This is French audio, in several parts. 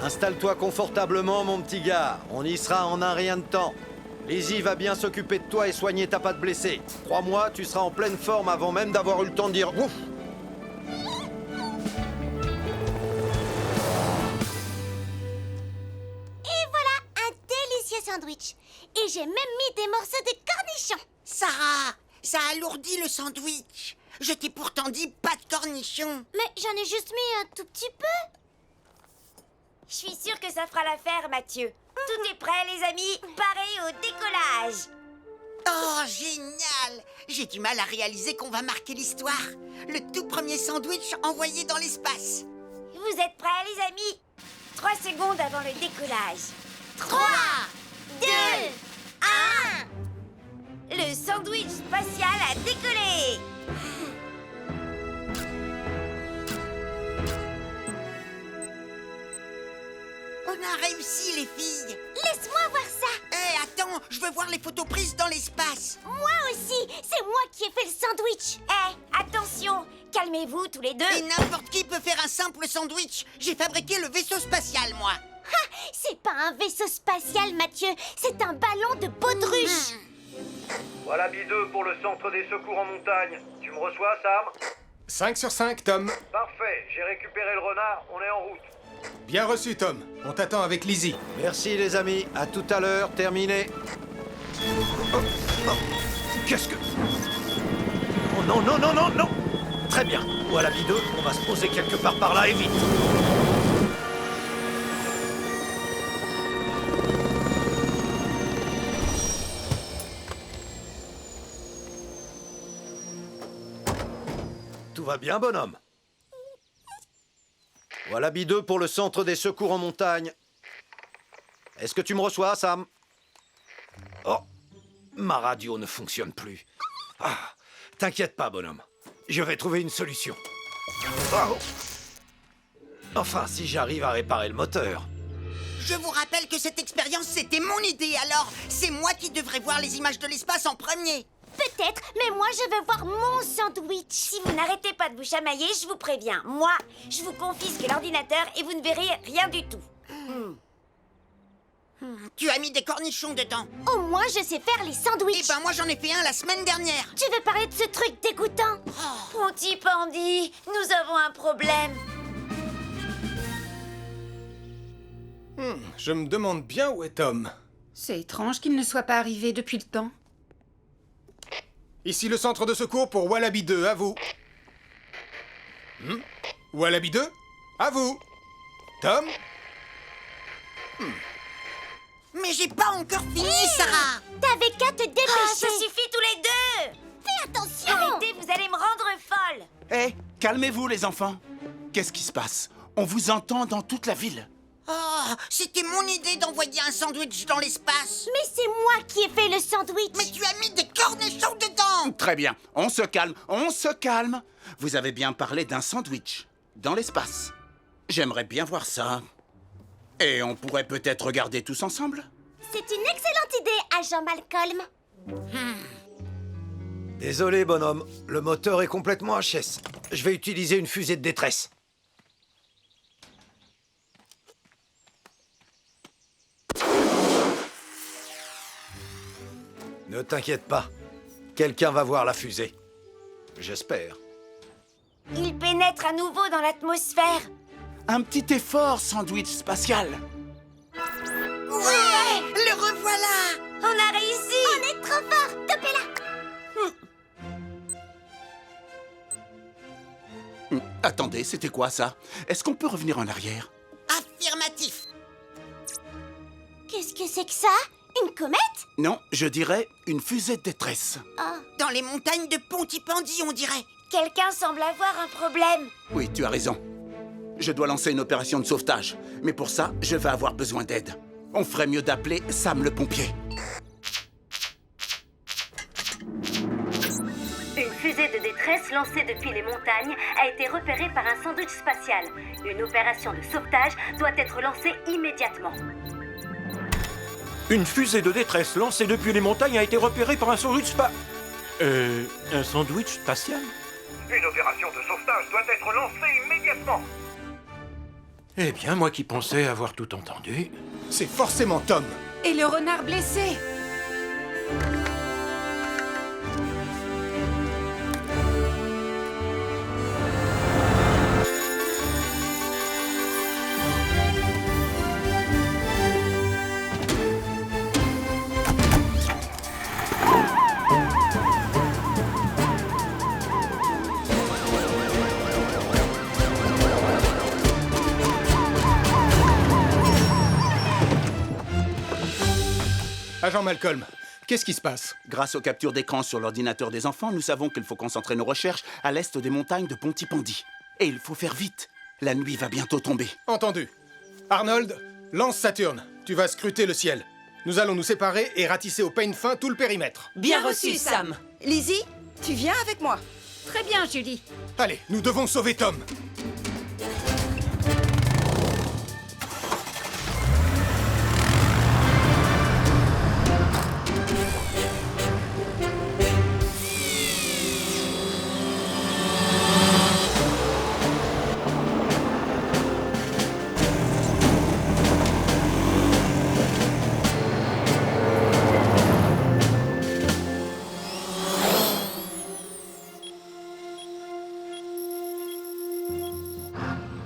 Installe-toi confortablement, mon petit gars. On y sera en un rien de temps. Lizzie va bien s'occuper de toi et soigner ta patte blessée. Crois-moi, tu seras en pleine forme avant même d'avoir eu le temps de dire ouf. Et voilà, un délicieux sandwich. Et j'ai même mis des morceaux de cornichons. Sarah, ça alourdit le sandwich. Je t'ai pourtant dit pas de cornichons. Mais j'en ai juste mis un tout petit peu. Je suis sûre que ça fera l'affaire, Mathieu. Tout est prêt, les amis. Pareil au décollage. Oh, génial! J'ai du mal à réaliser qu'on va marquer l'histoire. Le tout premier sandwich envoyé dans l'espace. Vous êtes prêts, les amis? 3 secondes avant le décollage. 3, 2, 1. Le sandwich spatial a décollé. On a réussi, les filles. Laisse-moi voir ça. Hé, attends, je veux voir les photos prises dans l'espace. Moi aussi, c'est moi qui ai fait le sandwich. Attention, calmez-vous tous les deux. Et n'importe qui peut faire un simple sandwich. J'ai fabriqué le vaisseau spatial, moi. C'est pas un vaisseau spatial, Mathieu. C'est un ballon de baudruche. Voilà B2 pour le centre des secours en montagne. Tu me reçois, Sam? 5 sur 5, Tom. Parfait, j'ai récupéré le renard, on est en route. Bien reçu, Tom. On t'attend avec Lizzie. Merci les amis, à tout à l'heure, terminé. Qu'est-ce que... Oh non, non, non, non, non. Très bien, voilà B2, on va se poser quelque part par là et vite. Tout va bien, bonhomme? Voilà B2 pour le centre des secours en montagne. Est-ce que tu me reçois, Sam? Oh, ma radio ne fonctionne plus. Ah, t'inquiète pas, bonhomme. Je vais trouver une solution. Oh. Enfin, si j'arrive à réparer le moteur. Je vous rappelle que cette expérience, c'était mon idée, alors c'est moi qui devrais voir les images de l'espace en premier. Peut-être, mais moi je veux voir mon sandwich. Si vous n'arrêtez pas de vous chamailler, je vous préviens. Moi, je vous confisque l'ordinateur et vous ne verrez rien du tout. Tu as mis des cornichons dedans. Au moins je sais faire les Eh sandwichs. ben moi j'en ai fait un la semaine dernière. Tu veux parler de ce truc dégoûtant? Ponty Pandy, nous avons un problème. Je me demande bien où est Tom. C'est étrange qu'il ne soit pas arrivé depuis le temps. Ici le centre de secours pour Wallaby 2, à vous. Wallaby 2, à vous. Tom? Mais j'ai pas encore fini, Sarah. T'avais qu'à te dépêcher. Ça suffit tous les deux. Fais attention. Arrêtez, vous allez me rendre folle. Hé, calmez-vous les enfants. Qu'est-ce qui se passe? On vous entend dans toute la ville. Oh, c'était mon idée d'envoyer un sandwich dans l'espace. Mais c'est moi qui ai fait le sandwich. Mais tu as mis des cornichons dedans. Très bien, on se calme, on se calme. Vous avez bien parlé d'un sandwich dans l'espace. J'aimerais bien voir ça. Et on pourrait peut-être regarder tous ensemble? C'est une excellente idée, agent Malcolm. Désolé, bonhomme. Le moteur est complètement HS. Je vais utiliser une fusée de détresse. Ne t'inquiète pas. Quelqu'un va voir la fusée. J'espère. Il pénètre à nouveau dans l'atmosphère. Un petit effort, sandwich spatial. Ouais, le revoilà. On a réussi. On est trop fort. Topez-la. Attendez, c'était quoi ça? Est-ce qu'on peut revenir en arrière? Affirmatif. Qu'est-ce que c'est que ça? Une comète? Non, je dirais une fusée de détresse. Dans les montagnes de Pontypandy, on dirait. Quelqu'un semble avoir un problème. Oui, tu as raison. Je dois lancer une opération de sauvetage. Mais pour ça, je vais avoir besoin d'aide. On ferait mieux d'appeler Sam le pompier. Une fusée de détresse lancée depuis les montagnes a été repérée par un sandwich spatial. Une opération de sauvetage doit être lancée immédiatement. Une fusée de détresse lancée depuis les montagnes a été repérée par un sandwich un sandwich spatial? Une opération de sauvetage doit être lancée immédiatement. Eh bien, moi qui pensais avoir tout entendu. C'est forcément Tom. Et le renard blessé. Agent Malcolm, qu'est-ce qui se passe? Grâce aux captures d'écran sur l'ordinateur des enfants, nous savons qu'il faut concentrer nos recherches à l'est des montagnes de Pontypandy. Et il faut faire vite. La nuit va bientôt tomber. Entendu. Arnold, lance Saturne. Tu vas scruter le ciel. Nous allons nous séparer et ratisser au peigne fin tout le périmètre. Bien reçu, Sam. Lizzie, tu viens avec moi. Très bien, Julie. Allez, nous devons sauver Tom.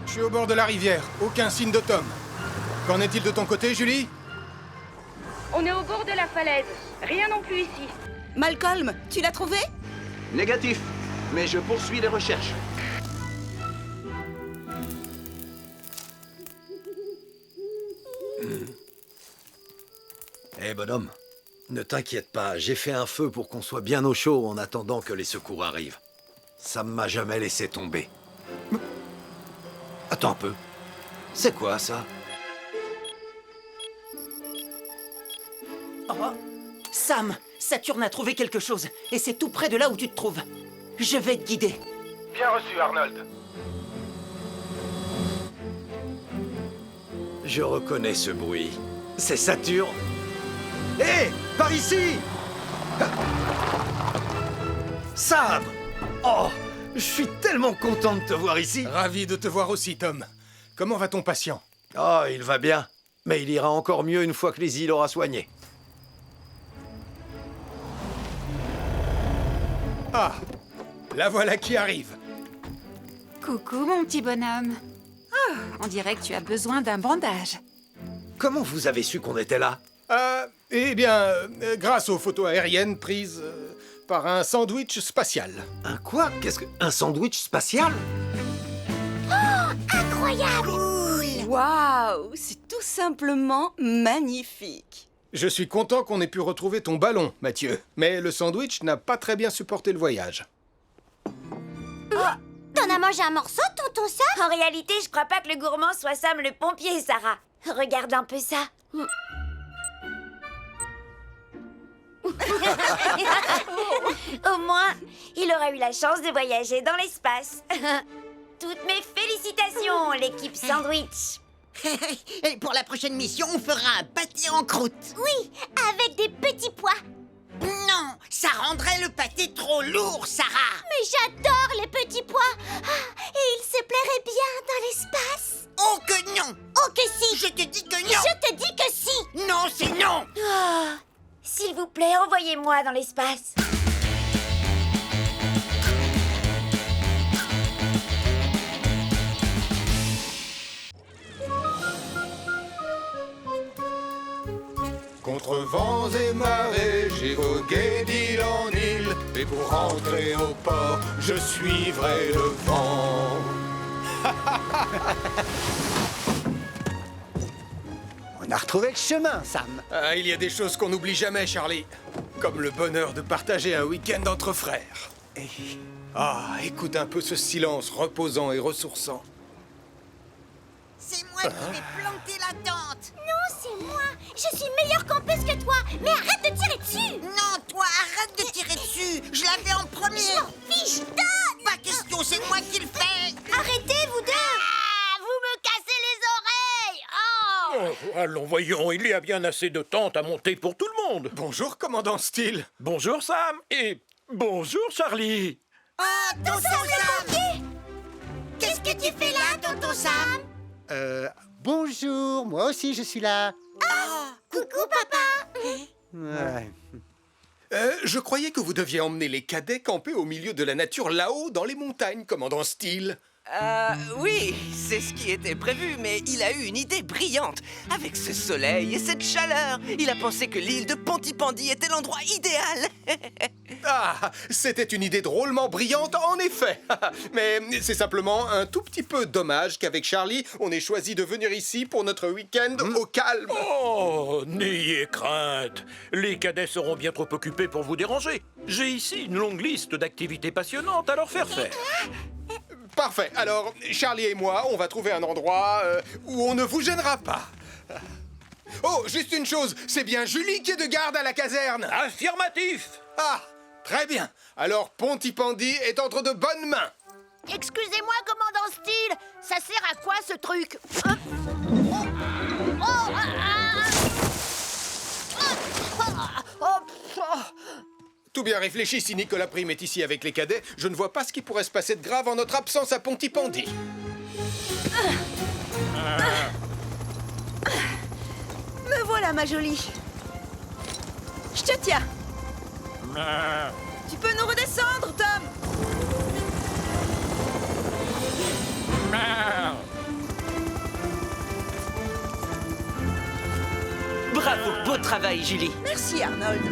Je suis au bord de la rivière. Aucun signe de Tom. Qu'en est-il de ton côté, Julie? On est au bord de la falaise. Rien non plus ici. Malcolm, tu l'as trouvé? Négatif. Mais je poursuis les recherches. Eh bonhomme, ne t'inquiète pas, j'ai fait un feu pour qu'on soit bien au chaud en attendant que les secours arrivent. Ça ne m'a jamais laissé tomber. Attends un peu. C'est quoi ça? Oh. Sam, Saturne a trouvé quelque chose. Et c'est tout près de là où tu te trouves. Je vais te guider. Bien reçu, Arnold. Je reconnais ce bruit. C'est Saturne. Hé, par ici! Sam! Oh, je suis tellement content de te voir ici. Ravi de te voir aussi, Tom. Comment va ton patient? Oh, il va bien. Mais il ira encore mieux une fois que Lizzie l'aura soigné. Ah, la voilà qui arrive. Coucou, mon petit bonhomme. Oh, on dirait que tu as besoin d'un bandage. Comment vous avez su qu'on était là? Eh bien, grâce aux photos aériennes prises par un sandwich spatial. Un quoi? Qu'est-ce que... Un sandwich spatial? Incroyable! Waouh, c'est tout simplement magnifique. Je suis content qu'on ait pu retrouver ton ballon, Mathieu. Mais le sandwich n'a pas très bien supporté le voyage. T'en as mangé un morceau, tonton Sam? En réalité, je crois pas que le gourmand soit Sam le pompier, Sarah. Regarde un peu ça. Au moins, il aura eu la chance de voyager dans l'espace. Toutes mes félicitations, l'équipe Sandwich. Et pour la prochaine mission, on fera un pâté en croûte. Oui, avec des petits pois. Non, ça rendrait le pâté trop lourd, Sarah. Mais j'adore les petits pois. Ah, et ils se plairaient bien dans l'espace. Oh que non! Oh que si! Je te dis que non! Je te dis que si! Non, c'est non! Oh, s'il vous plaît, envoyez-moi dans l'espace. Contre vents et marées, j'ai vogué d'île en île. Et pour rentrer au port, je suivrai le vent. On a retrouvé le chemin, Sam. Ah, il y a des choses qu'on n'oublie jamais, Charlie. Comme le bonheur de partager un week-end entre frères. Ah, écoute un peu ce silence reposant et ressourçant. C'est moi qui vais planter la tente. Non, c'est moi. Je suis meilleure campeuse que toi. Mais arrête de tirer dessus. Non, toi, arrête de tirer dessus. Je l'avais en premier. Je m'en fiche, donne. Pas question, c'est moi qui le fais. Arrêtez, vous deux. Ah, vous me cassez les oreilles. Oh. Oh, allons, voyons, il y a bien assez de tentes à monter pour tout le monde. Bonjour, commandant Steele. Bonjour, Sam, et bonjour, Charlie. Oh, tonton Sam! Qu'est-ce que tu fais là, tonton Sam? Bonjour, moi aussi je suis là. Coucou, papa. Ouais. Je croyais que vous deviez emmener les cadets camper au milieu de la nature là-haut dans les montagnes, commandant Steele. Oui, c'est ce qui était prévu, mais il a eu une idée brillante. Avec ce soleil et cette chaleur, il a pensé que l'île de Pontypandy était l'endroit idéal. Ah, c'était une idée drôlement brillante, en effet. Mais c'est simplement un tout petit peu dommage qu'avec Charlie, on ait choisi de venir ici pour notre week-end au calme. Oh, n'ayez crainte. Les cadets seront bien trop occupés pour vous déranger. J'ai ici une longue liste d'activités passionnantes à leur faire faire. Parfait. Alors, Charlie et moi, on va trouver un endroit où on ne vous gênera pas. Oh, juste une chose, c'est bien Julie qui est de garde à la caserne. Affirmatif. Ah, très bien. Alors, Pontypandy est entre de bonnes mains. Excusez-moi, commandant Steele. Ça sert à quoi, ce truc? Tout bien réfléchi, si Nicolas Prime est ici avec les cadets, je ne vois pas ce qui pourrait se passer de grave en notre absence à Pontypandy. Me voilà, ma jolie. Je te tiens. Tu peux nous redescendre, Tom? Bravo, beau travail, Julie. Merci, Arnold.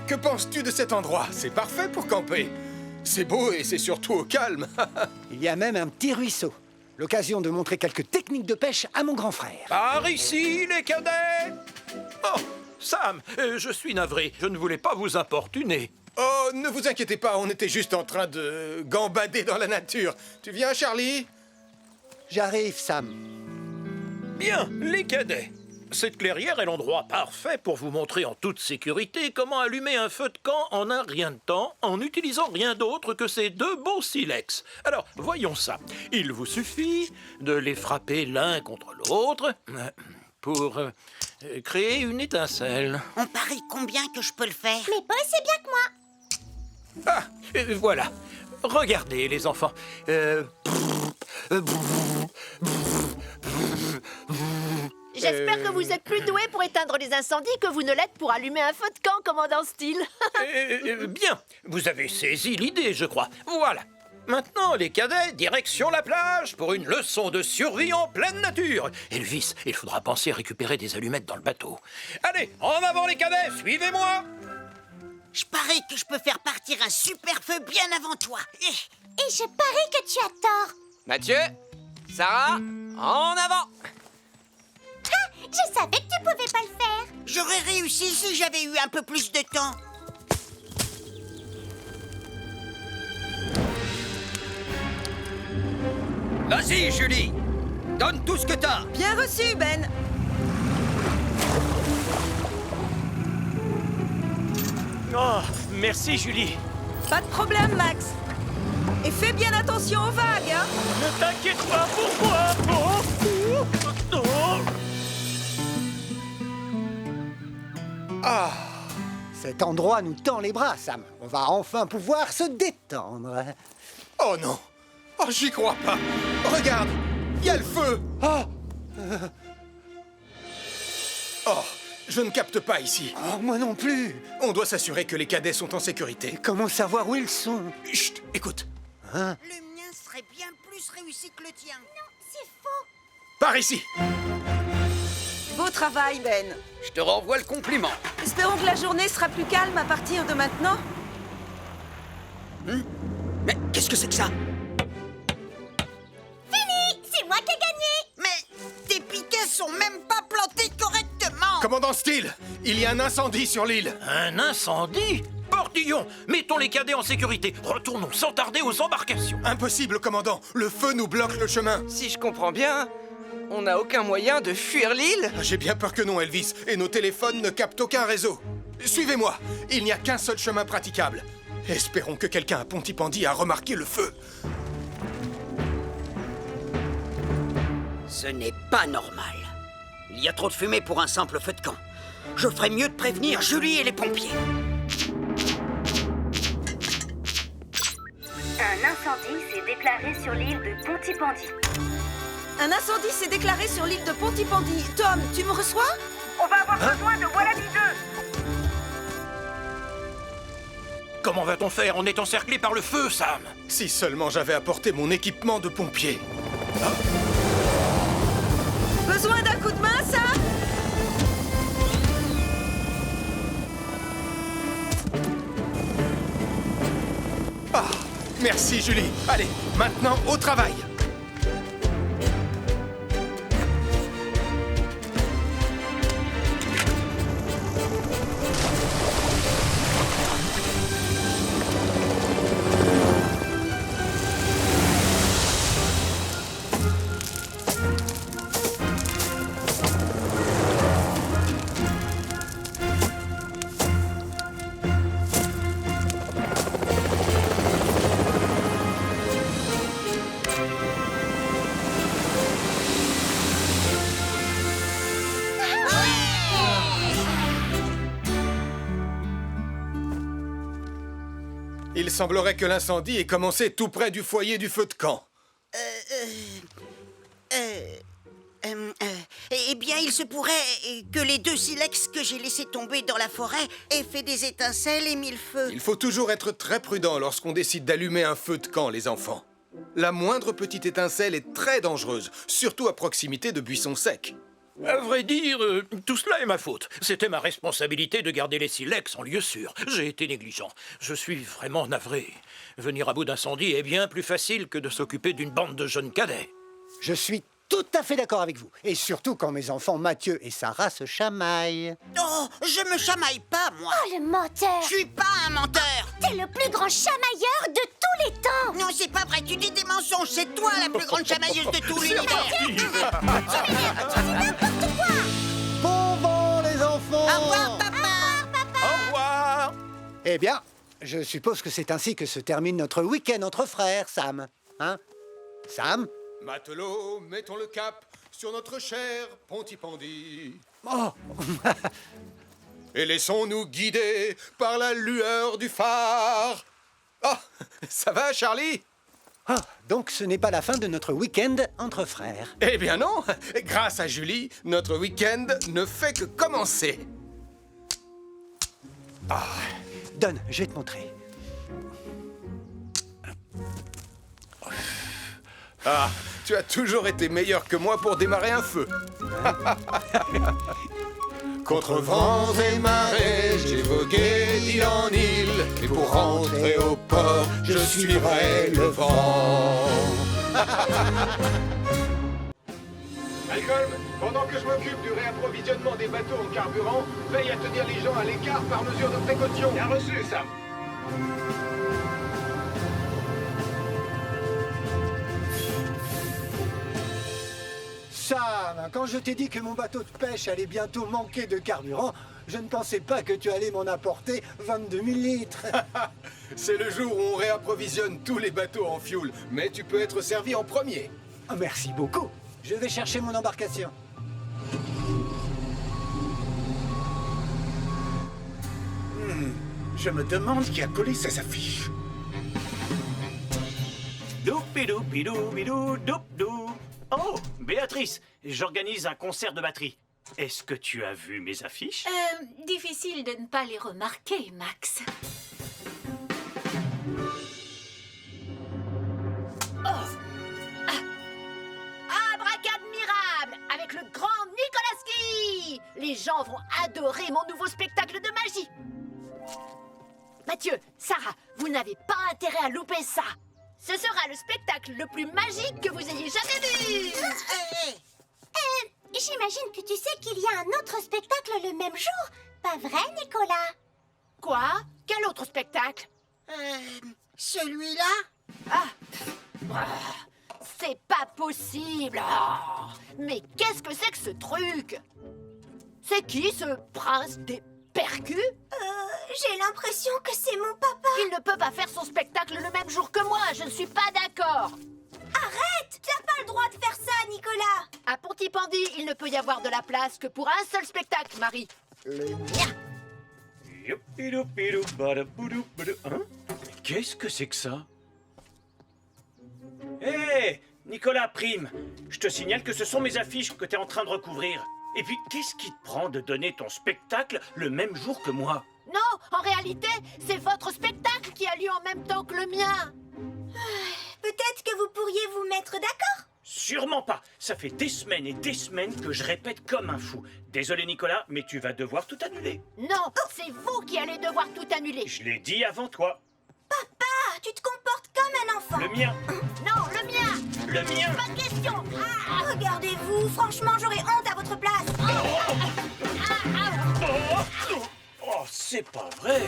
Que penses-tu de cet endroit? C'est parfait pour camper. C'est beau et c'est surtout au calme. Il y a même un petit ruisseau. L'occasion de montrer quelques techniques de pêche à mon grand frère. Par ici, les cadets. Oh, Sam, je suis navré. Je ne voulais pas vous importuner. Oh, ne vous inquiétez pas, on était juste en train de gambader dans la nature. Tu viens, Charlie? J'arrive, Sam. Bien, les cadets. Cette clairière est l'endroit parfait pour vous montrer en toute sécurité comment allumer un feu de camp en un rien de temps en n'utilisant rien d'autre que ces deux beaux silex. Alors, voyons ça. Il vous suffit de les frapper l'un contre l'autre pour créer une étincelle. On parie combien que je peux le faire? Mais pas aussi bien que moi. Ah, voilà. Regardez, les enfants. J'espère que vous êtes plus doué pour éteindre les incendies que vous ne l'êtes pour allumer un feu de camp, commandant Steele. Bien, vous avez saisi l'idée, je crois. Voilà. Maintenant, les cadets, direction la plage pour une leçon de survie en pleine nature. Elvis, il faudra penser à récupérer des allumettes dans le bateau. Allez, en avant les cadets, suivez-moi. Je parie que je peux faire partir un super feu bien avant toi. Et je parie que tu as tort. Mathieu, Sarah, en avant. Je savais que tu pouvais pas le faire. J'aurais réussi si j'avais eu un peu plus de temps. Vas-y, Julie. Donne tout ce que t'as. Bien reçu, Ben. Oh, merci, Julie. Pas de problème, Max. Et fais bien attention aux vagues, hein. Ne t'inquiète pas pour moi. Ah, cet endroit nous tend les bras, Sam. On va enfin pouvoir se détendre. Oh non! Oh, j'y crois pas! Regarde! Il y a le feu! Oh, je ne capte pas ici. Oh, moi non plus. On doit s'assurer que les cadets sont en sécurité. Comment savoir où ils sont? Chut, écoute. Hein? Le mien serait bien plus réussi que le tien. Non, c'est faux. Par ici! Beau travail, Ben. Je te renvoie le compliment. Espérons que la journée sera plus calme à partir de maintenant. Mais qu'est-ce que c'est que ça? Fini! C'est moi qui ai gagné. Mais tes piquets sont même pas plantés correctement. Commandant Steele, il y a un incendie sur l'île. Un incendie? Portillon, mettons les cadets en sécurité. Retournons sans tarder aux embarcations. Impossible, commandant. Le feu nous bloque le chemin. Si je comprends bien, on n'a aucun moyen de fuir l'île? J'ai bien peur que non, Elvis. Et nos téléphones ne captent aucun réseau. Suivez-moi. Il n'y a qu'un seul chemin praticable. Espérons que quelqu'un à Pontypandy a remarqué le feu. Ce n'est pas normal. Il y a trop de fumée pour un simple feu de camp. Je ferais mieux de prévenir Julie et les pompiers. Un incendie s'est déclaré sur l'île de Pontypandy. Un incendie s'est déclaré sur l'île de Pontypandy. Tom, tu me reçois? On va avoir besoin de Wallaby 2. Comment va-t-on faire? On est encerclé par le feu, Sam. Si seulement j'avais apporté mon équipement de pompier. Besoin d'un coup de main, ça? Ah, merci Julie. Allez, maintenant au travail. Il semblerait que l'incendie ait commencé tout près du foyer du feu de camp. Eh bien, il se pourrait que les 2 silex que j'ai laissés tomber dans la forêt aient fait des étincelles et mis le feu. Il faut toujours être très prudent lorsqu'on décide d'allumer un feu de camp, les enfants. La moindre petite étincelle est très dangereuse, surtout à proximité de buissons secs. À vrai dire, tout cela est ma faute. C'était ma responsabilité de garder les silex en lieu sûr. J'ai été négligent. Je suis vraiment navré. Venir à bout d'incendie est bien plus facile que de s'occuper d'une bande de jeunes cadets. Je suis tout à fait d'accord avec vous. Et surtout quand mes enfants Mathieu et Sarah se chamaillent. Oh, je me chamaille pas, moi. Oh, le menteur! Je suis pas un menteur. T'es le plus grand chamailleur de tous les temps! Non, c'est pas vrai, tu dis des mensonges. C'est toi la plus grande chamailleuse de tout l'univers. Tu dis n'importe quoi! Bon vent, les enfants! Au revoir, papa. Au revoir. Eh bien, je suppose que c'est ainsi que se termine notre week-end entre frères, Sam. Hein? Sam? Matelots, mettons le cap sur notre cher Pontypandy. Oh! Et laissons-nous guider par la lueur du phare. Ah, ça va, Charlie? Ah, donc ce n'est pas la fin de notre week-end entre frères. Eh bien non. Grâce à Julie, notre week-end ne fait que commencer. Ah, donne, je vais te montrer. Ah, tu as toujours été meilleur que moi pour démarrer un feu. Contre vents et marées, j'ai vogué d'île en île. Et pour rentrer au port, je suivrai le vent. Malcolm, pendant que je m'occupe du réapprovisionnement des bateaux en carburant, veille à tenir les gens à l'écart par mesure de précaution. Bien reçu, Sam. Sam, quand je t'ai dit que mon bateau de pêche allait bientôt manquer de carburant, je ne pensais pas que tu allais m'en apporter 22 000 litres. C'est le jour où on réapprovisionne tous les bateaux en fioul, mais tu peux être servi en premier. Ah, merci beaucoup. Je vais chercher mon embarcation. Je me demande qui a collé ces affiches. Doupidou-bidou-bidou-doup-dou. Oh, Béatrice, j'organise un concert de batterie. Est-ce que tu as vu mes affiches? Difficile de ne pas les remarquer, Max. Abracadmirable, avec le grand Nikolaski. Les gens vont adorer mon nouveau spectacle de magie. Mathieu, Sarah, vous n'avez pas intérêt à louper ça. Ce sera le spectacle le plus magique que vous ayez jamais vu. J'imagine que tu sais qu'il y a un autre spectacle le même jour. Pas vrai, Nicolas? Quoi? Quel autre spectacle? Celui-là? C'est pas possible. Oh, mais qu'est-ce que c'est que ce truc? C'est qui ce prince des percus? J'ai l'impression que c'est mon papa. Il ne peut pas faire son spectacle le même jour que moi. Je ne suis pas d'accord. Arrête! T'as pas le droit de faire ça, Nicolas! À Pontypandy, il ne peut y avoir de la place que pour un seul spectacle, Marie. Hein? Qu'est-ce que c'est que ça? Hé, Nicolas Prime, je te signale que ce sont mes affiches que t'es en train de recouvrir. Et puis, qu'est-ce qui te prend de donner ton spectacle le même jour que moi? Non, en réalité, c'est votre spectacle qui a lieu en même temps que le mien. Peut-être que vous pourriez vous mettre d'accord? Sûrement pas. Ça fait des semaines et des semaines que je répète comme un fou. Désolé Nicolas, mais tu vas devoir tout annuler. Non, c'est vous qui allez devoir tout annuler. Je l'ai dit avant toi. Papa, tu te comportes comme un enfant. Le mien. Non, le mien. Le mien. Pas de question. Regardez-vous, franchement, j'aurais honte à votre place. Oh, c'est pas vrai.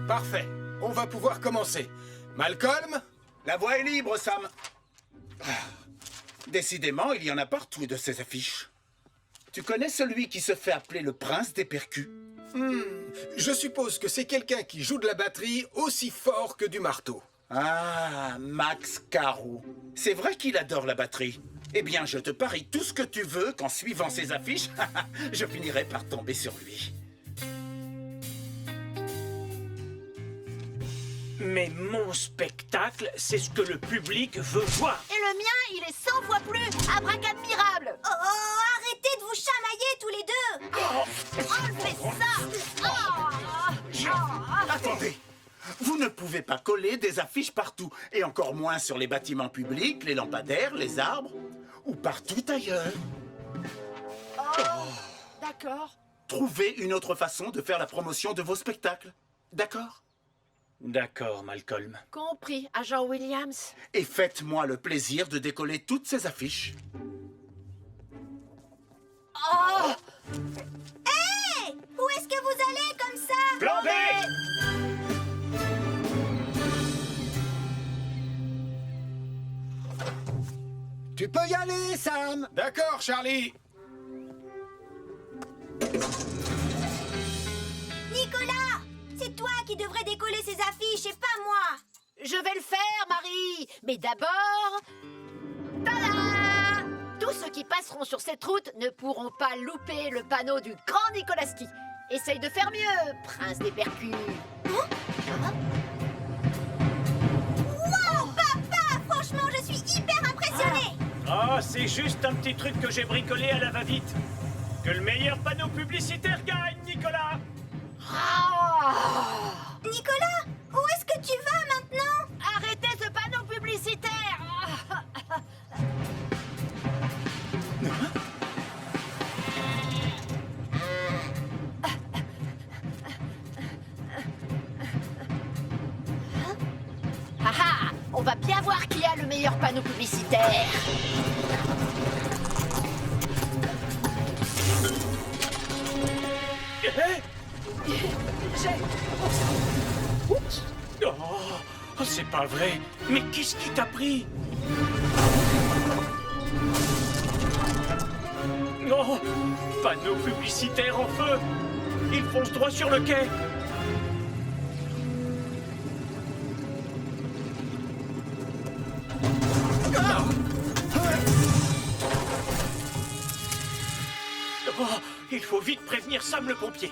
Parfait. On va pouvoir commencer. Malcolm? La voie est libre, Sam. Décidément, il y en a partout de ces affiches. Tu connais celui qui se fait appeler le prince des percus? Je suppose que c'est quelqu'un qui joue de la batterie aussi fort que du marteau. Ah, Max Caro. C'est vrai qu'il adore la batterie. Eh bien, je te parie tout ce que tu veux qu'en suivant ses affiches, je finirai par tomber sur lui. Mais mon spectacle, c'est ce que le public veut voir. Et le mien, il est 100 fois plus abracadmirable. Oh, arrêtez de vous chamailler tous les deux. Enlevez ça. Attendez. Vous ne pouvez pas coller des affiches partout, et encore moins sur les bâtiments publics, les lampadaires, les arbres, ou partout ailleurs. D'accord. Trouvez une autre façon de faire la promotion de vos spectacles. D'accord? D'accord, Malcolm. Compris, agent Williams. Et faites-moi le plaisir de décoller toutes ces affiches. Oh! Hé! Où est-ce que vous allez comme ça? Plan B! Tu peux y aller, Sam. D'accord, Charlie. Nicolas! C'est toi qui devrais décoller ces affiches et pas moi. Je vais le faire, Marie. Mais d'abord... Tada! Tous ceux qui passeront sur cette route ne pourront pas louper le panneau du grand Nicolaski. Essaye de faire mieux, prince des percus. Wow, papa! Franchement, je suis hyper impressionnée. Oh, c'est juste un petit truc que j'ai bricolé à la va-vite. Que le meilleur panneau publicitaire gagne, Nicolas! Nicolas, où est-ce que tu vas maintenant? Arrêtez ce panneau publicitaire! Ah, on va bien voir qui a le meilleur panneau publicitaire. Oh, c'est pas vrai. Mais qu'est-ce qui t'a pris? Non! Panneau publicitaire en feu! Il fonce droit sur le quai! Oh, il faut vite prévenir Sam le pompier.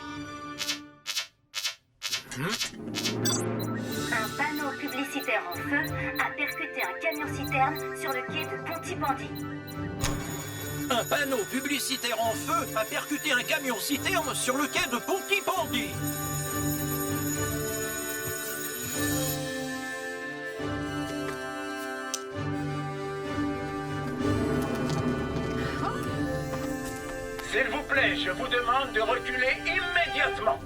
Un panneau publicitaire en feu a percuté un camion-citerne sur le quai de Pontypandy. Un panneau publicitaire en feu a percuté un camion-citerne sur le quai de Pontypandy. S'il vous plaît, je vous demande de reculer immédiatement.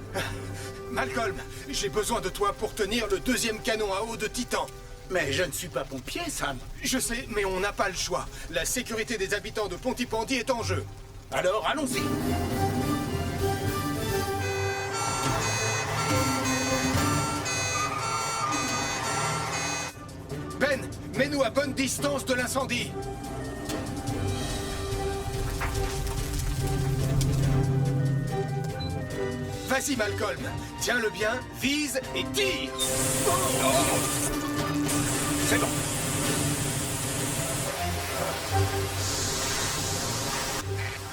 Malcolm, j'ai besoin de toi pour tenir le deuxième canon à eau de Titan. Mais je ne suis pas pompier, Sam. Je sais, mais on n'a pas le choix. La sécurité des habitants de Pontypandy est en jeu. Alors, allons-y. Ben, mets-nous à bonne distance de l'incendie. Vas-y, Malcolm. Tiens-le bien, vise et tire. C'est bon.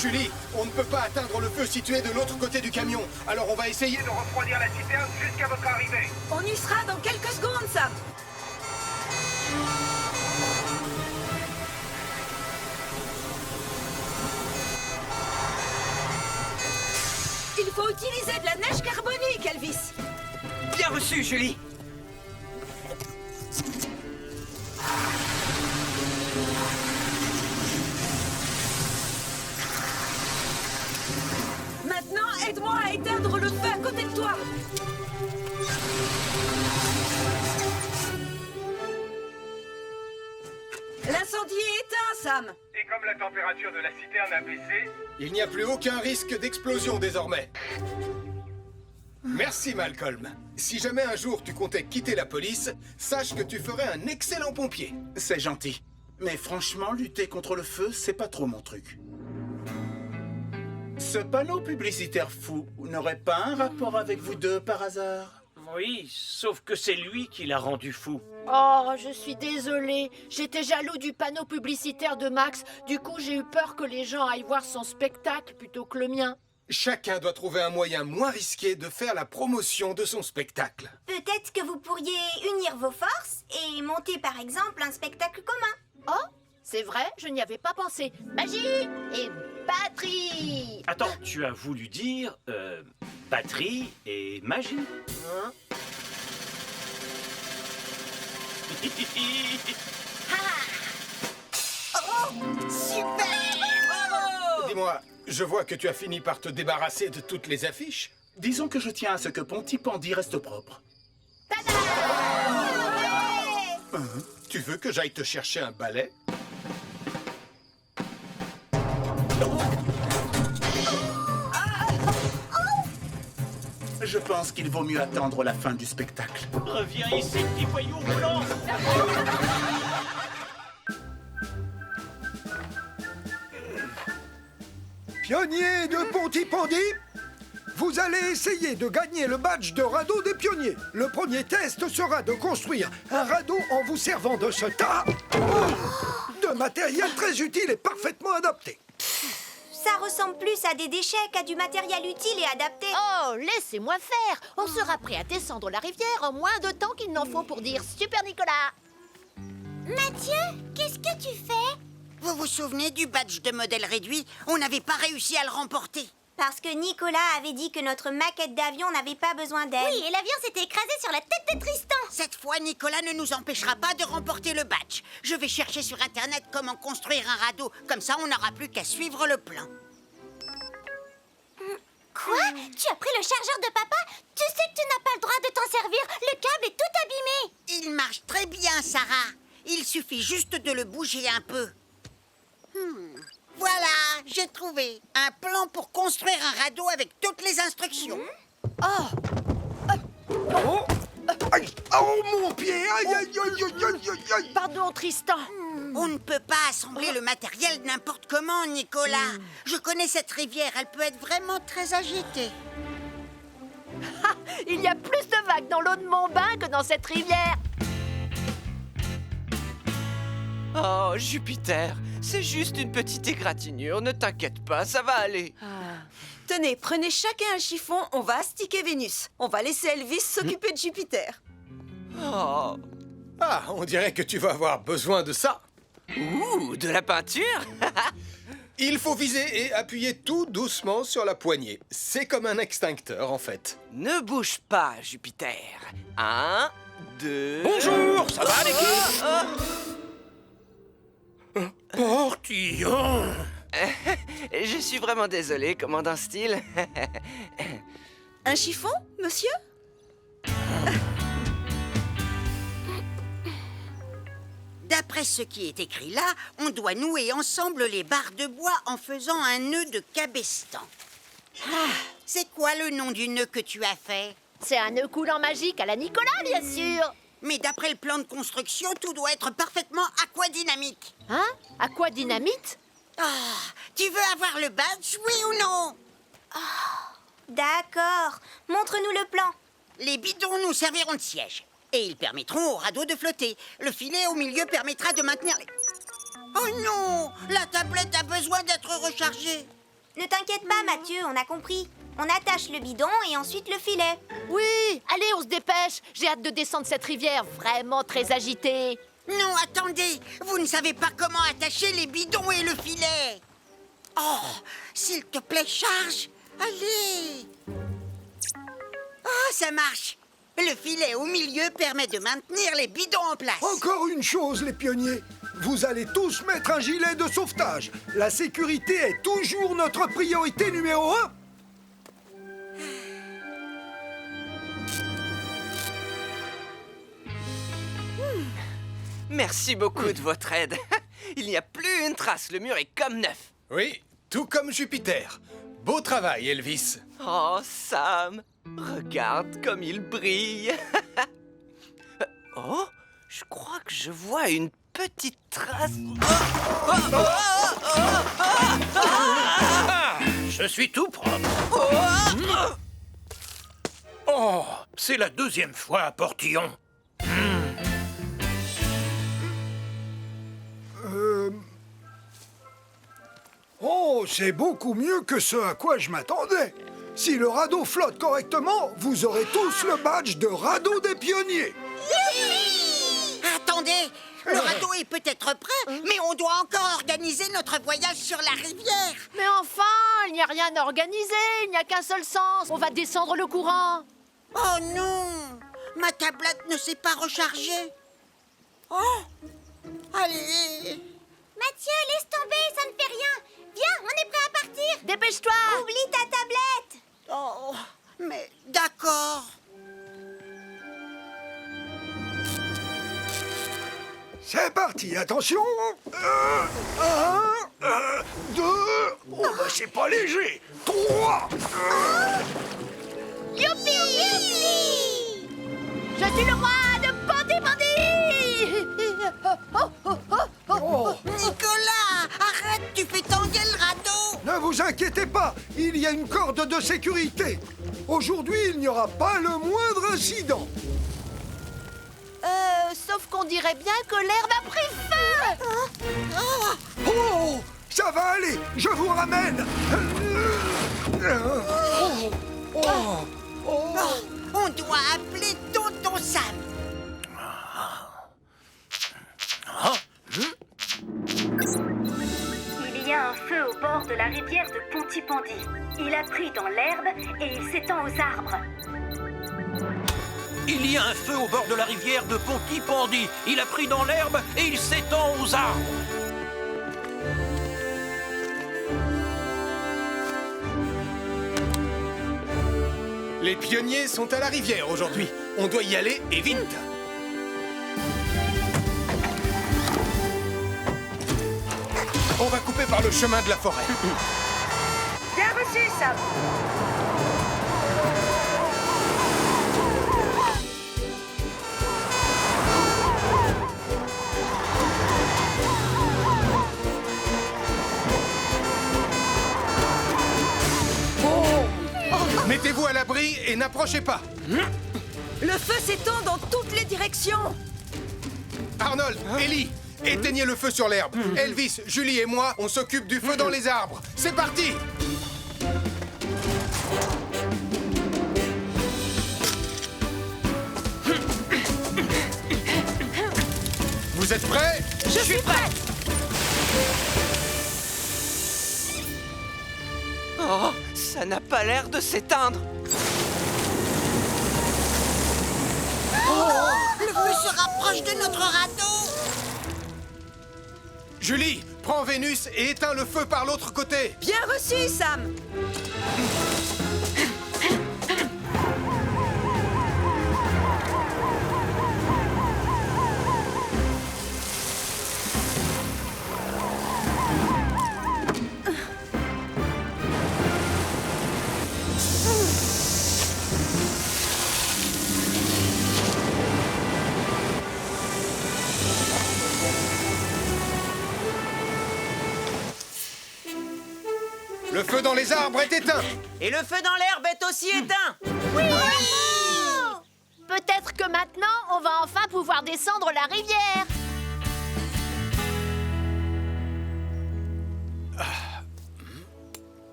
Julie, on ne peut pas atteindre le feu situé de l'autre côté du camion. Alors on va essayer de refroidir la citerne jusqu'à votre arrivée. On y sera dans quelques secondes, Sam. Il faut utiliser de la neige carbonique, Elvis. Bien reçu, Julie. Maintenant, aide-moi à éteindre le feu à côté de toi. L'incendie est éteint, Sam. Et comme la température de la citerne a baissé, il n'y a plus aucun risque d'explosion désormais. Merci, Malcolm. Si jamais un jour tu comptais quitter la police, sache que tu ferais un excellent pompier. C'est gentil. Mais franchement, lutter contre le feu, c'est pas trop mon truc. Ce panneau publicitaire fou n'aurait pas un rapport avec vous deux par hasard? Oui, sauf que c'est lui qui l'a rendu fou. Oh, je suis désolée. J'étais jaloux du panneau publicitaire de Max. Du coup, j'ai eu peur que les gens aillent voir son spectacle plutôt que le mien. Chacun doit trouver un moyen moins risqué de faire la promotion de son spectacle. Peut-être que vous pourriez unir vos forces et monter par exemple un spectacle commun. Oh, c'est vrai, je n'y avais pas pensé. Magie et batterie. Attends, tu as voulu dire batterie et magie? Hein? Oh, super! Bravo! Dis-moi, je vois que tu as fini par te débarrasser de toutes les affiches. Disons que je tiens à ce que Pontypandy reste propre. Tu veux que j'aille te chercher un balai? Je pense qu'il vaut mieux attendre la fin du spectacle. Reviens ici, petit voyou roulant. Pionniers de Pontypandy, vous allez essayer de gagner le badge de radeau des pionniers. Le premier test sera de construire un radeau en vous servant de ce tas de matériel très utile et parfaitement adapté. Ça ressemble plus à des déchets qu'à du matériel utile et adapté. Oh, laissez-moi faire. On sera prêt à descendre la rivière en moins de temps qu'il n'en faut pour dire Super Nicolas. Mathieu, qu'est-ce que tu fais? Vous vous souvenez du badge de modèle réduit? On n'avait pas réussi à le remporter. Parce que Nicolas avait dit que notre maquette d'avion n'avait pas besoin d'aide. Oui, et l'avion s'était écrasé sur la tête de Tristan. Cette fois, Nicolas ne nous empêchera pas de remporter le badge. Je vais chercher sur Internet comment construire un radeau. Comme ça, on n'aura plus qu'à suivre le plan. Quoi? Tu as pris le chargeur de papa? Tu sais que tu n'as pas le droit de t'en servir. Le câble est tout abîmé. Il marche très bien, Sarah. Il suffit juste de le bouger un peu. Voilà, j'ai trouvé un plan pour construire un radeau avec toutes les instructions. Oh, aïe, oh mon pied, aïe, aïe, aïe, aïe, aïe, aïe, aïe. Pardon, Tristan. On ne peut pas assembler le matériel n'importe comment, Nicolas. Je connais cette rivière, elle peut être vraiment très agitée. Il y a plus de vagues dans l'eau de mon bain que dans cette rivière. Oh, Jupiter, c'est juste une petite égratignure, ne t'inquiète pas, ça va aller. Tenez, prenez chacun un chiffon, on va astiquer Vénus. On va laisser Elvis s'occuper de Jupiter. Oh. Ah, on dirait que tu vas avoir besoin de ça. Ouh, de la peinture? Il faut viser et appuyer tout doucement sur la poignée. C'est comme un extincteur, en fait. Ne bouge pas, Jupiter. 1, 2... Bonjour, ça va l'équipe? Portillon. Je suis vraiment désolé, commandant Steele. Un chiffon, monsieur? D'après ce qui est écrit là, on doit nouer ensemble les barres de bois en faisant un nœud de cabestan. C'est quoi le nom du nœud que tu as fait? C'est un nœud coulant magique à la Nicolas, bien sûr. Mais d'après le plan de construction, tout doit être parfaitement aquadynamique. Hein? Aquadynamite? Tu veux avoir le badge, oui ou non? D'accord. Montre-nous le plan. Les bidons nous serviront de siège. Et ils permettront au radeau de flotter. Le filet au milieu permettra de maintenir les... Oh non! La tablette a besoin d'être rechargée. Ne t'inquiète pas, Mathieu, on a compris. On attache le bidon et ensuite le filet. Oui, allez, on se dépêche. J'ai hâte de descendre cette rivière vraiment très agitée. Non, attendez. Vous ne savez pas comment attacher les bidons et le filet. Oh, s'il te plaît, charge. Allez. Oh, ça marche. Le filet au milieu permet de maintenir les bidons en place. Encore une chose, les pionniers. Vous allez tous mettre un gilet de sauvetage. La sécurité est toujours notre priorité numéro 1. Merci beaucoup de votre aide. Il n'y a plus une trace, le mur est comme neuf. Oui, tout comme Jupiter. Beau travail, Elvis. Oh, Sam, regarde comme il brille. Oh, je crois que je vois une petite trace. Je suis tout propre. Oh, c'est la 2e fois à Portillon. Oh, c'est beaucoup mieux que ce à quoi je m'attendais. Si le radeau flotte correctement, vous aurez tous le badge de radeau des pionniers. Attendez, le radeau est peut-être prêt, mais on doit encore organiser notre voyage sur la rivière. Mais enfin, il n'y a rien à organiser, il n'y a qu'un seul sens. On va descendre le courant. Oh non, ma tablette ne s'est pas rechargée. Oh, allez. Mathieu, laisse tomber, ça ne fait rien. Viens, on est prêt à partir. Dépêche-toi. Oublie ta tablette. Oh, mais d'accord. C'est parti, attention. 1, 2, oh bah c'est pas léger. 3. Youpi, youpi. Je suis le roi de Pontypandy. Nicolas, arrête, tu fais tanguer le radeau. Ne vous inquiétez pas, il y a une corde de sécurité. Aujourd'hui, il n'y aura pas le moindre incident. Sauf qu'on dirait bien que l'herbe a pris feu. Oh, ça va aller, je vous ramène. On doit appeler Tonton Sam. Il y a un feu au bord de la rivière de Pontypandy. Il a pris dans l'herbe et il s'étend aux arbres. Il y a un feu au bord de la rivière de Pontypandy. Il a pris dans l'herbe et il s'étend aux arbres. Les pionniers sont à la rivière aujourd'hui. On doit y aller et vite. On va couper par le chemin de la forêt. Bien reçu, Sam. Mettez-vous à l'abri et n'approchez pas. Le feu s'étend dans toutes les directions. Arnold, Ellie, éteignez le feu sur l'herbe. Elvis, Julie et moi, on s'occupe du feu dans les arbres. C'est parti! Vous êtes prêts? Je suis prête. Oh, ça n'a pas l'air de s'éteindre. Le feu se rapproche de notre radeau. Julie, prends Vénus et éteins le feu par l'autre côté. Bien reçu, Sam. Le feu dans les arbres est éteint. Et le feu dans l'herbe est aussi éteint. Oui. Peut-être que maintenant, on va enfin pouvoir descendre la rivière.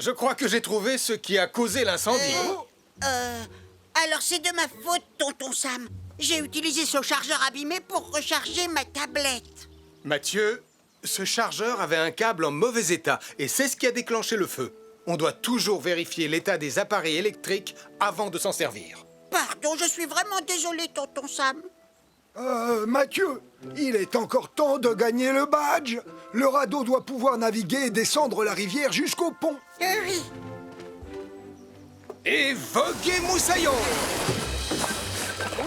Je crois que j'ai trouvé ce qui a causé l'incendie. Alors c'est de ma faute, tonton Sam. J'ai utilisé ce chargeur abîmé pour recharger ma tablette. Mathieu, ce chargeur avait un câble en mauvais état et c'est ce qui a déclenché le feu. On doit toujours vérifier l'état des appareils électriques avant de s'en servir. Pardon, je suis vraiment désolé, tonton Sam. Mathieu, il est encore temps de gagner le badge. Le radeau doit pouvoir naviguer et descendre la rivière jusqu'au pont. Oui. Et voguez moussaillon!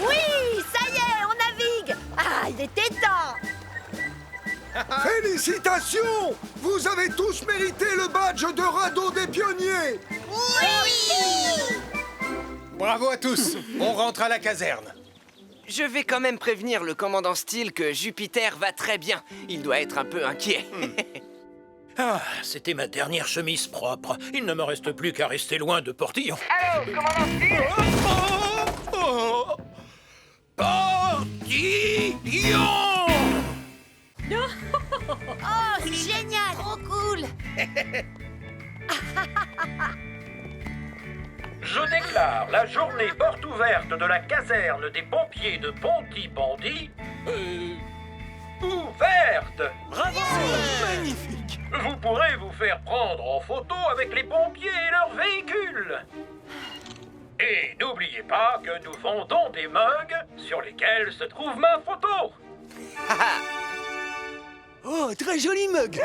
Oui, ça y est, on navigue. Ah, il était temps. Félicitations! Vous avez tous mérité le badge de radeau des pionniers. Oui! Bravo à tous! On rentre à la caserne. Je vais quand même prévenir le commandant Steele que Jupiter va très bien. Il doit être un peu inquiet. Ah, c'était ma dernière chemise propre. Il ne me reste plus qu'à rester loin de Portillon. Allô, commandant Steele? Portillon! Oh, génial! Trop cool! Je déclare la journée porte ouverte de la caserne des pompiers de Pontypandy ouverte. Bravo! Magnifique! Vous pourrez vous faire prendre en photo avec les pompiers et leurs véhicules. Et n'oubliez pas que nous vendons des mugs sur lesquels se trouve ma photo. Oh, très joli mug.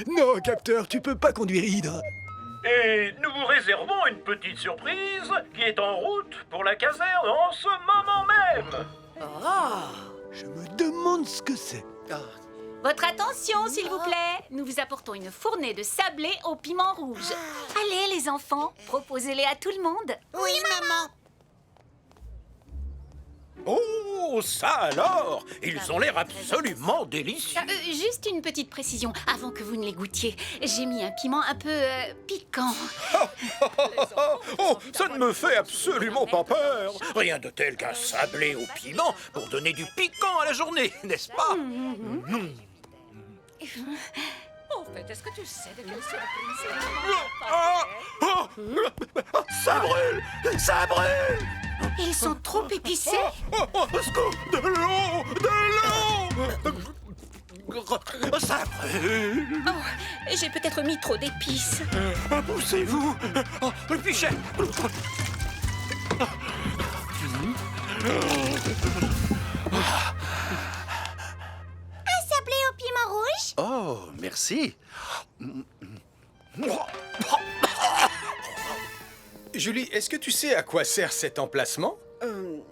Non, capteur, tu peux pas conduire Hydra. Et nous vous réservons une petite surprise qui est en route pour la caserne en ce moment même. Je me demande ce que c'est. Votre attention, s'il vous plaît. Nous vous apportons une fournée de sablés au piment rouge. Allez, les enfants, proposez-les à tout le monde. Oui, maman. Oh, ça alors! Ils ont l'air absolument délicieux. Juste une petite précision, avant que vous ne les goûtiez. J'ai mis un piment un peu piquant. Oh, ça ne me fait absolument pas peur. Rien de tel qu'un sablé au piment pour donner du piquant à la journée, n'est-ce pas? En fait, est-ce que tu sais de quelle surprise Ça brûle! Ça brûle! Ils sont trop épicés. De l'eau! De l'eau! Ça brûle! Oh, j'ai peut-être mis trop d'épices. Poussez-vous! Oh, le pichet! Un sablé au piment rouge? Oh, merci. Julie, est-ce que tu sais à quoi sert cet emplacement?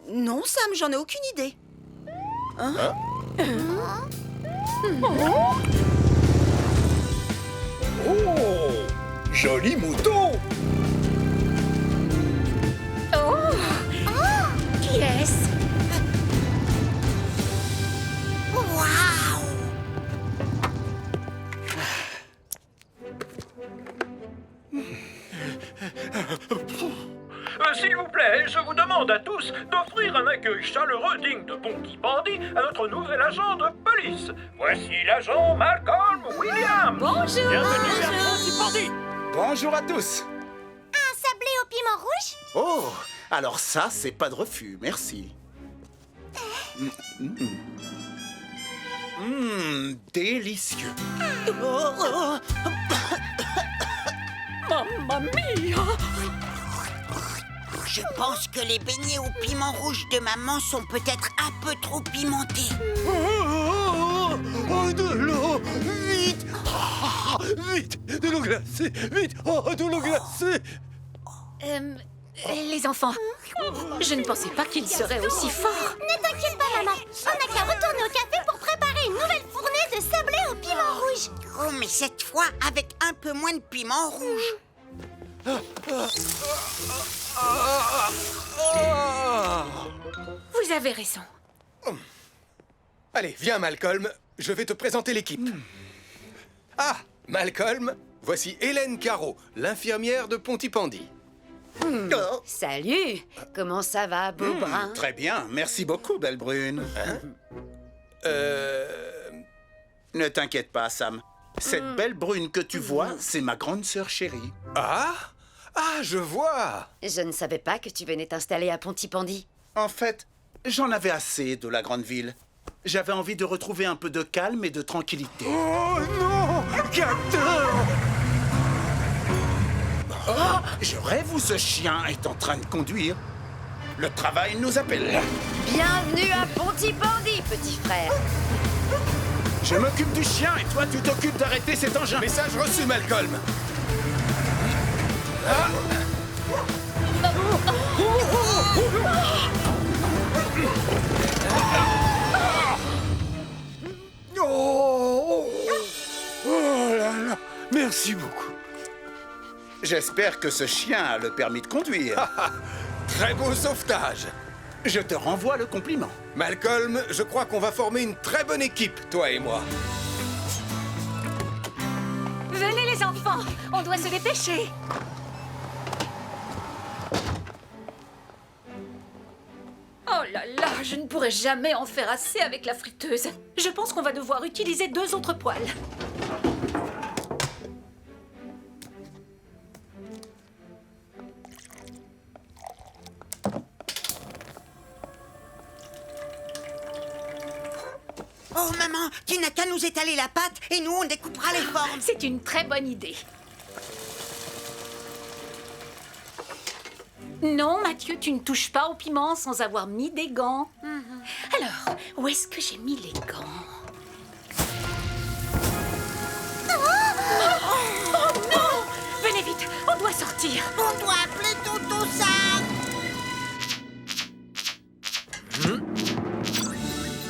Non, Sam, j'en ai aucune idée. Oh! Joli mouton! Oh, qui est-ce? Waouh! S'il vous plaît, je vous demande à tous d'offrir un accueil chaleureux digne de Pontypandy à notre nouvel agent de police. Voici l'agent Malcolm Williams. Bonjour. Bienvenue à Pontypandy. Bonjour à tous. Un sablé au piment rouge? Oh, alors ça, c'est pas de refus, merci. Délicieux. Mamma mia! Je pense que les beignets au piment rouge de maman sont peut-être un peu trop pimentés. Oh, de l'eau! Vite! Vite! De l'eau glacée! Vite! Oh, de l'eau glacée! Les enfants, je ne pensais pas qu'ils seraient aussi forts. Ne t'inquiète pas, maman. On n'a qu'à retourner au café pour préparer une nouvelle fournée de sablé au piment rouge. Oh, mais cette fois avec un peu moins de piment rouge. Vous avez raison. Allez, viens, Malcolm. Je vais te présenter l'équipe. Ah, Malcolm, voici Hélène Caro, l'infirmière de Pontypandy. Salut. Comment ça va, beau brun? Très bien, merci beaucoup, belle brune. Ne t'inquiète pas, Sam. Cette belle brune que tu vois, c'est ma grande sœur chérie. Ah, je vois. Je ne savais pas que tu venais t'installer à Pontypandy. En fait, j'en avais assez de la grande ville. J'avais envie de retrouver un peu de calme et de tranquillité. Oh non, capteur! Oh, je rêve où ce chien est en train de conduire. Le travail nous appelle. Bienvenue à Pontypandy, petit frère. Je m'occupe du chien et toi, tu t'occupes d'arrêter cet engin. Message reçu, Malcolm. Oh là là, merci beaucoup. J'espère que ce chien a le permis de conduire. Très beau sauvetage. Je te renvoie le compliment. Malcolm, je crois qu'on va former une très bonne équipe, toi et moi. Venez les enfants, on doit se dépêcher. Oh là là, je ne pourrai jamais en faire assez avec la friteuse. Je pense qu'on va devoir utiliser 2 autres poêles. Oh maman, tu n'as qu'à nous étaler la pâte et nous on découpera les formes. C'est une très bonne idée. Non, Mathieu, tu ne touches pas au piment sans avoir mis des gants. Alors, où est-ce que j'ai mis les gants? Oh non! Venez vite, on doit sortir. On doit appeler Tonton Sam.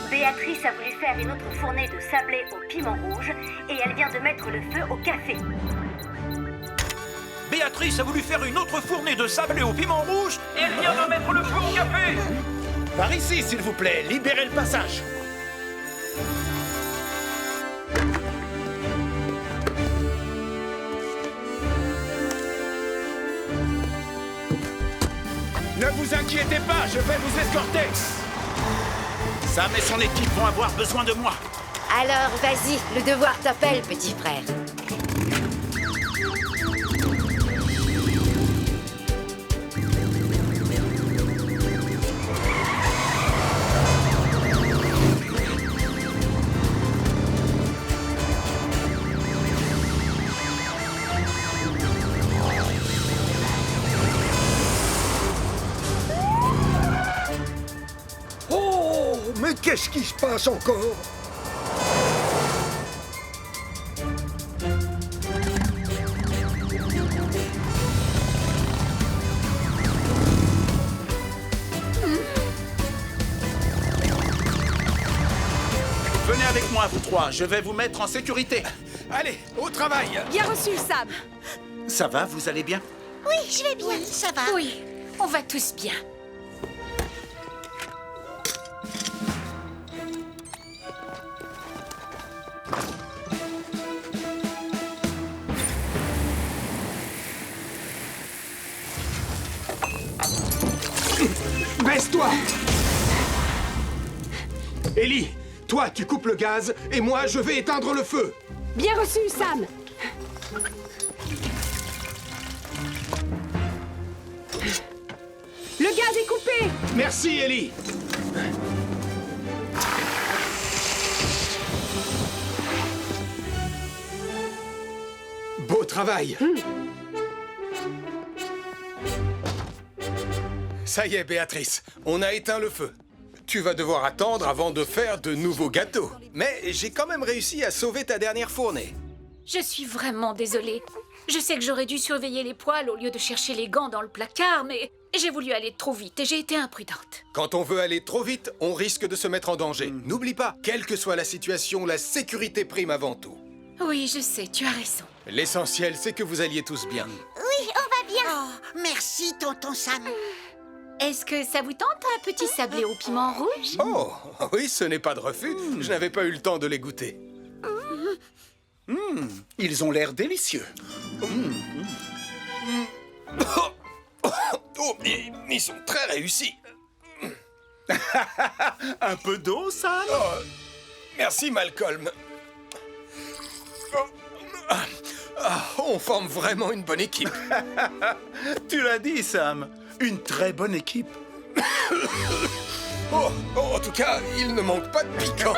Béatrice a voulu faire une autre fournée de sablé au piment rouge et elle vient de mettre le feu au café. Béatrice a voulu faire une autre fournée de sablé au piment rouge et elle vient de mettre le feu au café. Par ici, s'il vous plaît, libérez le passage. Ne vous inquiétez pas, je vais vous escorter. Sam et son équipe vont avoir besoin de moi. Alors, vas-y, le devoir t'appelle, petit frère. Oh, mais qu'est-ce qui se passe encore? Venez avec moi, vous trois. Je vais vous mettre en sécurité. Allez, au travail. Bien reçu, Sam. Ça va, vous allez bien? Oui, je vais bien. Oui, ça va. Oui, on va tous bien. Baisse-toi! Ellie, toi tu coupes le gaz et moi je vais éteindre le feu. Bien reçu, Sam. Le gaz est coupé. Merci Ellie. Beau travail. Ça y est, Béatrice, on a éteint le feu. Tu vas devoir attendre avant de faire de nouveaux gâteaux. Mais j'ai quand même réussi à sauver ta dernière fournée. Je suis vraiment désolée. Je sais que j'aurais dû surveiller les poêles au lieu de chercher les gants dans le placard, mais j'ai voulu aller trop vite et j'ai été imprudente. Quand on veut aller trop vite, on risque de se mettre en danger. N'oublie pas, quelle que soit la situation, la sécurité prime avant tout. Oui, je sais, tu as raison. L'essentiel, c'est que vous alliez tous bien. Oui, on va bien. Oh, merci, Tonton Sam. Est-ce que ça vous tente un petit sablé au piment rouge? Oh, oui, ce n'est pas de refus. Je n'avais pas eu le temps de les goûter. Ils ont l'air délicieux. Oh, ils sont très réussis. Un peu d'eau, Sam? Oh, merci, Malcolm. Oh. On forme vraiment une bonne équipe. Tu l'as dit, Sam. Une très bonne équipe. En tout cas, il ne manque pas de piquant.